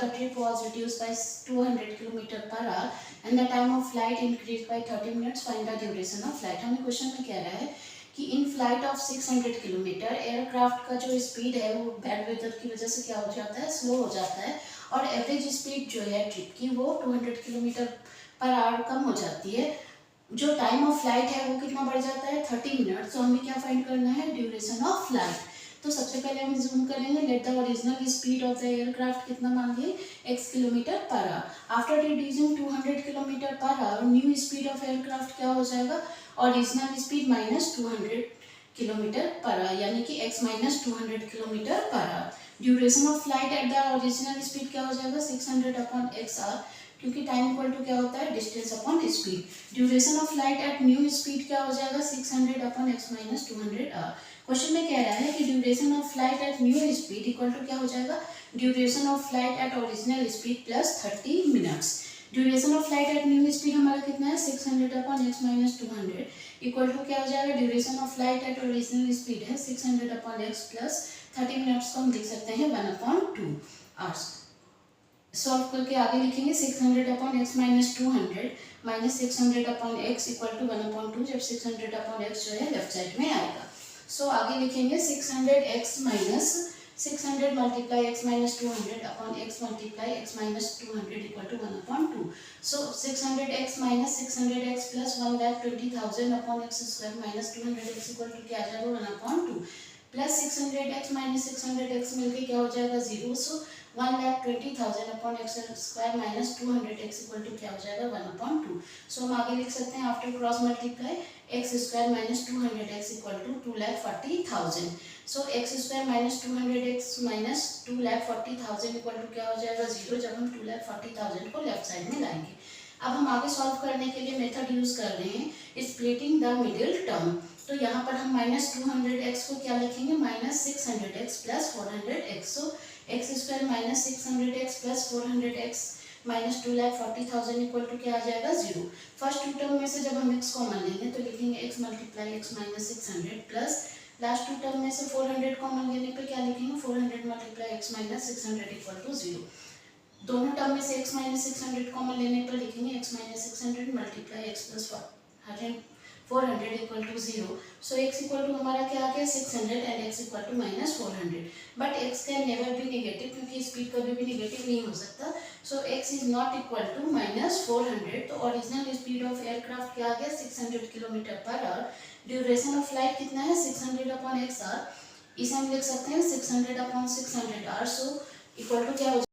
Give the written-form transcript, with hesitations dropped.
the trip was reduced by 200 km per hour and the time of flight increased by 30 minutes. Find the duration of flight. हमें question में कह रहा है कि in flight of 600 kilometre aircraft का जो speed है वो बैड वेदर की वजह से क्या हो जाता है, स्लो हो जाता है, और एवरेज स्पीड जो है ट्रिप की वो 200 किलोमीटर पर आवर कम हो जाती है। जो टाइम ऑफ फ्लाइट है वो कितना बढ़ जाता है, 30 मिनट। तो हमें क्या फाइंड करना है, ड्यूरेशन ऑफ फ्लाइट। तो सबसे पहले हम जूम करेंगे, let the original speed of the aircraft कितना मांगे, x kilometre per hour. After reducing 200 kilometre per hour, new speed of aircraft क्या हो जाएगा, original speed minus 200 kilometre per hour, यानी कि x minus 200 kilometre per hour. Duration of flight at the original speed क्या हो जाएगा, 600 upon x our, क्योंकि time equal to क्या होता है, distance upon speed. Duration of flight at new speed क्या हो जाएगा, 600 upon x minus 200 hour. Question में कह रहा है कि duration of flight at new speed equal to क्या हो जाएगा, duration of flight at original speed plus 30 minutes. Duration of flight at new speed हमारा कितना है, 600 upon x minus 200 equal to क्या हो जाएगा, duration of flight at original speed है 600 अपॉन x प्लस 30 मिनट्स को हम लिख सकते हैं 1/2 आवर्स। सॉल्व करके आगे लिखेंगे 600 upon x minus 200 minus 600 upon x equal to 1/2, जब 600 अपॉन एक्स जो है लेफ्ट साइड में आएगा। सो आगे लिखेंगे 600 x minus 600 multiply x minus 200 upon x multiply x minus 200 equal to 1/2। So 600 x minus 600 x plus 1,20,000 upon x square minus 200 x equal to क्या आ जाएगा, 1/2 प्लस 600 एक्स माइनस 600 एक्स मिलके क्या हो जाएगा, 0। So 1,20,000 upon x square minus 200 x equal to क्या हो जाएगा, 1/2। सो हम आगे लिख सकते हैं after cross multiply x square minus 200 x equal to 2,40,000। So x square minus 200 x minus 2,40,000 equal to क्या हो जाएगा, 0, जब हम 2,40,000 को लेफ्ट साइड में लाएंगे। अब हम आगे सॉल्व करने के लिए मेथड यूज कर रहे हैं स्प्लिटिंग द मिडिल टर्म। तो यहाँ पर हम माइनस 200x को क्या लिखेंगे, minus 600x plus 400x। So x square minus 600x plus 400x minus 2,40,000 equal to क्या आ जाएगा, 0। फर्स्ट टू टर्म में से जब हम x कॉमन लेंगे तो लिखेंगे x multiply x minus 600 plus last two term में से 400 कॉमन लेने पे क्या लिखेंगे, 400 multiply x minus 600 equal to 0। दोनों टर्म में से x माइनस 600 कॉमन लेने पर लिखेंगे x minus 600 multiply x plus 400 equal to 0। So x equal to हमारा क्या आ गया, 600 and x equal to minus 400। But x can never be negative, क्योंकि स्पीड कभी भी नेगेटिव नहीं हो सकता। So x is not equal to minus 400। तो ओरिजिनल स्पीड ऑफ एयरक्राफ्ट क्या आ गया, 600 kilometre per hour. Duration of flight कितना है, 600 अपॉन x आवर। इसे हम लिख सकते हैं 600 upon 600 hour. So equal to क्या हो